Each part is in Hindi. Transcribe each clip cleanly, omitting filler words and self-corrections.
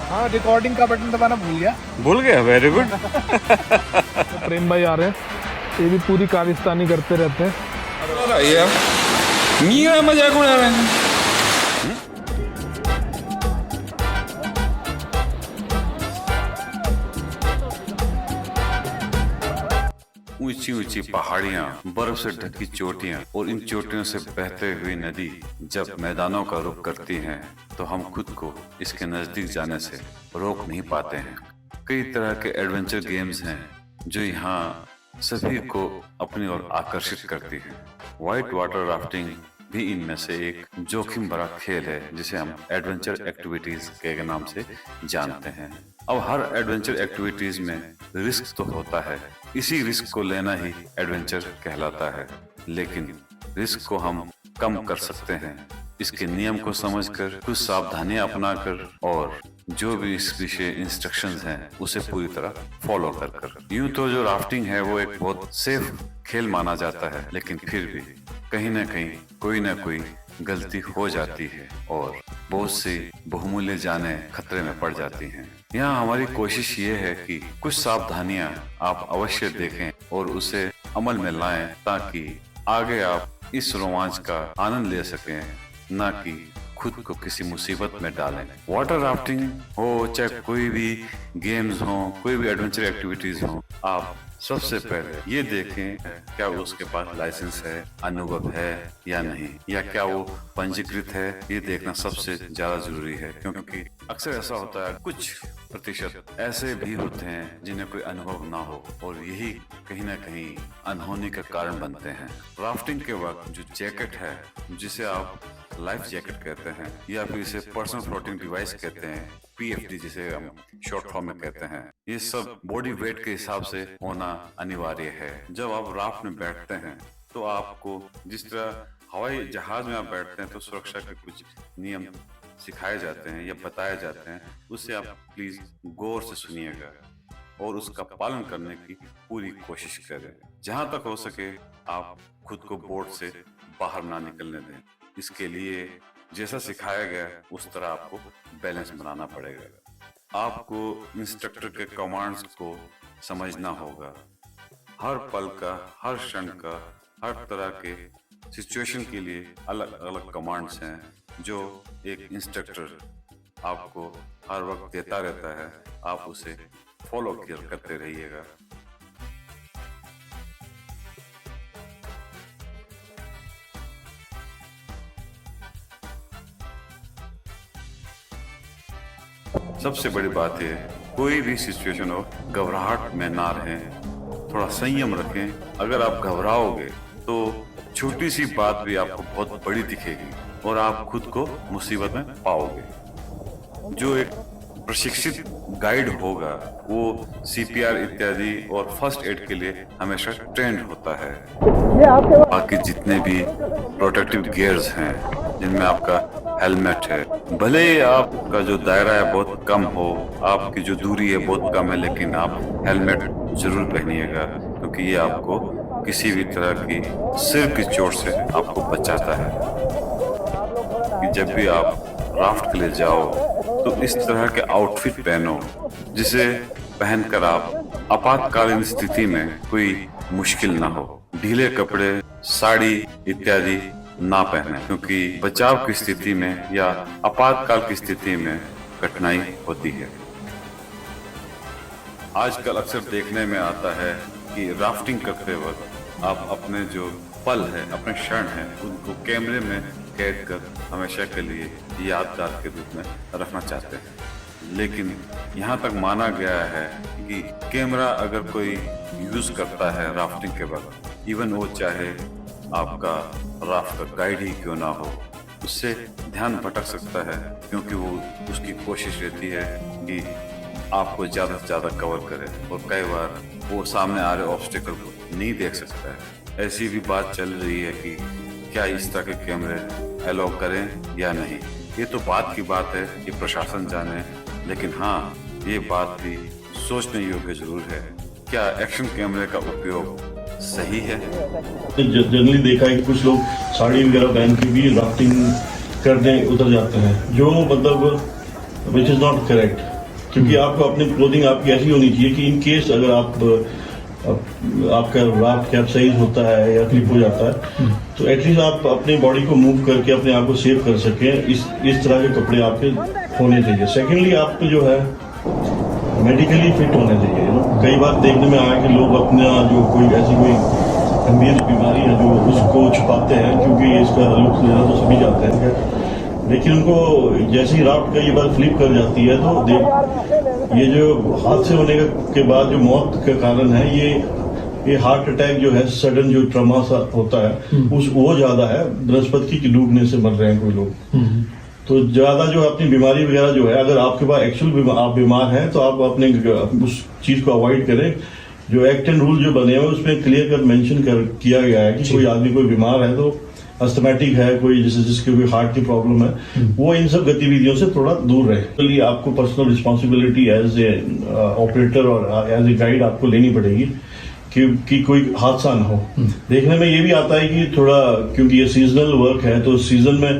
हाँ, रिकॉर्डिंग का बटन दबाना भूल गया, वेरी गुड। तो प्रेम भाई आ रहे हैं, ये भी पूरी कारिस्तानी करते रहते हैं। मजाक उड़ा रहे हैं। ऊंची ऊंची पहाड़ियाँ, बर्फ से ढकी चोटियाँ और इन चोटियों से बहते हुई नदी जब मैदानों का रुख करती हैं, तो हम खुद को इसके नजदीक जाने से रोक नहीं पाते हैं। कई तरह के एडवेंचर गेम्स हैं जो यहाँ सभी को अपनी ओर आकर्षित करती हैं। व्हाइट वाटर राफ्टिंग भी इनमें से एक जोखिम भरा खेल है जिसे हम एडवेंचर एक्टिविटीज के नाम से जानते हैं। अब हर एडवेंचर एक्टिविटीज में रिस्क तो होता है, इसी रिस्क को लेना ही एडवेंचर कहलाता है। लेकिन रिस्क को हम कम कर सकते हैं इसके नियम को समझकर, कुछ सावधानियां अपनाकर और जो भी इस विषय इंस्ट्रक्शंस हैं उसे पूरी तरह फॉलो कर। यूं तो जो राफ्टिंग है वो एक बहुत सेफ खेल माना जाता है, लेकिन फिर भी कहीं न कहीं कोई न कोई गलती हो जाती है और बहुत सी बहुमूल्य जानें खतरे में पड़ जाती हैं। यहाँ हमारी कोशिश ये है कि कुछ सावधानियां आप अवश्य देखें और उसे अमल में लाएं ताकि आगे आप इस रोमांच का आनंद ले सकें, न कि खुद को किसी मुसीबत में डालें। वाटर राफ्टिंग हो चाहे कोई भी गेम्स हो, कोई भी एडवेंचर एक्टिविटीज हो, आप सबसे पहले ये देखें क्या उसके पास लाइसेंस है, अनुभव है या नहीं, या क्या वो पंजीकृत है। ये देखना सबसे ज्यादा जरूरी है, क्योंकि अक्सर ऐसा होता है कुछ प्रतिशत ऐसे भी होते हैं जिन्हें कोई अनुभव ना हो और यही कहीं ना कहीं अनहोनी का कारण बनते हैं। राफ्टिंग के वक्त जो जैकेट है, जिसे आप लाइफ जैकेट कहते हैं या फिर इसे पर्सनल फ्लोटिंग डिवाइस कहते हैं, PFD जिसे हम शॉर्ट फॉर्म में कहते हैं, ये सब बॉडी वेट के हिसाब से होना अनिवार्य है। जब आप राफ्ट में बैठते हैं तो आपको जिस तरह हवाई जहाज में आप बैठते हैं तो सुरक्षा के कुछ नियम सिखाए जाते हैं या बताए जाते हैं, उससे आप प्लीज गौर से सुनिएगा और उसका पालन करने की पूरी कोशिश करें। जहां तक हो सके आप खुद को बोट से बाहर ना निकलने दें। इसके लिए जैसा सिखाया गया उस तरह आपको बैलेंस बनाना पड़ेगा। आपको इंस्ट्रक्टर के कमांड्स को समझना होगा। हर पल का, हर क्षण का, हर तरह के सिचुएशन के लिए अलग अलग कमांड्स हैं जो एक इंस्ट्रक्टर आपको हर वक्त देता रहता है। आप उसे फॉलो करते रहिएगा। सबसे बड़ी बात है कोई भी सिचुएशन हो, घबराहट में ना रहें, थोड़ा संयम रखें। अगर आप घबराओगे तो छोटी सी बात भी आपको बहुत बड़ी दिखेगी और आप खुद को मुसीबत में पाओगे। जो एक प्रशिक्षित गाइड होगा वो CPR इत्यादि और फर्स्ट एड के लिए हमेशा ट्रेंड होता है। बाकी जितने भी प्रोटेक्टिव गियर्स हैं जिनमें आपका हेलमेट है, भले ही आपका जो दायरा है बहुत कम हो, आपकी जो दूरी है बहुत कम है, लेकिन आप हेलमेट जरूर पहनिएगा, क्योंकि ये आपको किसी भी तरह की सिर की चोट से आपको बचाता है। कि जब भी आप राफ्ट के लिए जाओ तो इस तरह के आउटफिट पहनो जिसे पहनकर आप आपातकालीन स्थिति में कोई मुश्किल ना हो। ढीले कपड़े, साड़ी इत्यादि ना पहने, क्योंकि बचाव की स्थिति में या आपातकाल की स्थिति में कठिनाई होती है। आजकल अक्सर देखने में आता है कि राफ्टिंग करते वक्त आप अपने जो पल है, अपने क्षण है, उनको कैमरे में कैद कर हमेशा के लिए यादगार के रूप में रखना चाहते हैं। लेकिन यहाँ तक माना गया है कि कैमरा अगर कोई यूज करता है राफ्टिंग के वक्त, इवन वो चाहे आपका राफ्ट का गाइड ही क्यों ना हो, उससे ध्यान भटक सकता है, क्योंकि वो उसकी कोशिश रहती है कि आपको ज्यादा से ज्यादा कवर करे और कई बार वो सामने आ रहे ऑब्स्टेकल को नहीं देख सकता है। ऐसी भी बात चल रही है कि क्या इस तरह के कैमरे अलाउ करें या नहीं। ये तो बात की बात है कि प्रशासन जाने, लेकिन हाँ ये बात भी सोचने योग्य जरूर है, क्या एक्शन कैमरे का उपयोग सही है। जनरली देखा है कि कुछ लोग साड़ी वगैरह पहन के भी राफ्टिंग करने उतर जाते हैं, जो मतलब विच इज नॉट करेक्ट। क्योंकि आपको अपनी क्लोथिंग आपकी ऐसी होनी चाहिए कि इन केस अगर आपका राफ्ट कैप्साइज होता है या क्लिप हो जाता है तो एटलीस्ट आप अपनी बॉडी को मूव करके अपने आप को सेव कर सकें। इस तरह के कपड़े आपके होने चाहिए। सेकेंडली आपको जो है मेडिकली फिट होने चाहिए। कई बार देखने में आया कि लोग अपना जो कोई ऐसी कोई गंभीर बीमारी है जो उसको छुपाते हैं, क्योंकि इसका लुक लेना तो सभी चाहते हैं, लेकिन उनको जैसे ही राफ्ट का ये बार फ्लिप कर जाती है तो ये जो हादसे होने के बाद जो मौत का कारण है ये हार्ट अटैक जो है, सडन जो ट्रमा सा होता है वो ज्यादा है। बृहस्पति की डूबने से मर रहे हैं कोई लोग। तो ज्यादा जो अपनी बीमारी वगैरह जो है, अगर आपके पास एक्चुअल आप बीमार हैं तो आप अपने उस चीज को अवॉइड करें। जो एक्ट एंड रूल जो बने हुए उसमें क्लियर कट मेंशन किया गया है कि कोई आदमी कोई बीमार है तो अस्थमेटिक है, कोई जिसके कोई हार्ट की प्रॉब्लम है, वो इन सब गतिविधियों से थोड़ा दूर रहे। तो ये आपको personal responsibility as a operator और एज ए गाइड आपको लेनी पड़ेगी कि कोई हादसा ना हो। देखने में ये भी आता है कि थोड़ा, क्योंकि ये सीजनल वर्क है तो सीजन में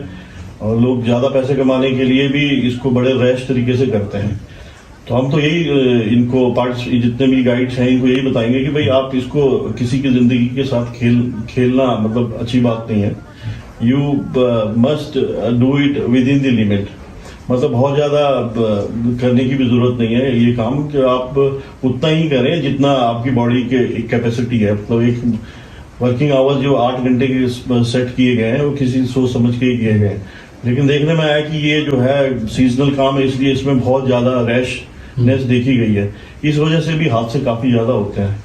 लोग ज्यादा पैसे कमाने के लिए भी इसको बड़े रैश तरीके से करते हैं। तो हम तो यही इनको जितने भी गाइड्स हैं इनको यही बताएंगे कि भाई आप इसको किसी की जिंदगी के साथ खेलना मतलब अच्छी बात नहीं है। You must do it with in the limit. मतलब बहुत ज्यादा करने की भी जरूरत नहीं है ये काम, कि आप उतना ही करें जितना आपकी बॉडी के कैपेसिटी है। मतलब एक वर्किंग आवर्स जो 8 घंटे के सेट किए गए हैं वो किसी सोच समझ के ही किए गए हैं, लेकिन देखने में आया कि ये जो है सीजनल काम है, इसलिए इसमें बहुत ज्यादा रैशनेस देखी गई है। इस वजह से भी हादसे काफी ज्यादा होते हैं।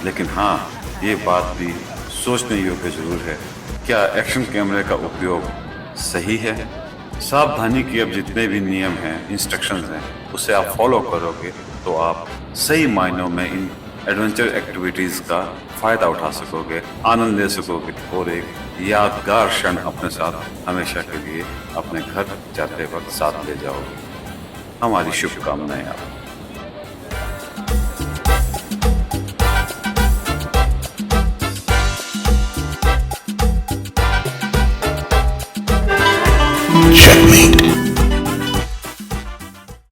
लेकिन हाँ, ये बात भी सोचने योग्य जरूर है, क्या एक्शन कैमरे का उपयोग सही है? सावधानी के अब जितने भी नियम हैं, इंस्ट्रक्शंस हैं, उसे आप फॉलो करोगे तो आप सही मायनों में इन एडवेंचर एक्टिविटीज का फायदा उठा सकोगे, आनंद ले सकोगे और एक यादगार क्षण अपने साथ हमेशा के लिए अपने घर जाते वक्त साथ ले जाओगे। हमारी शुभकामनाएं आप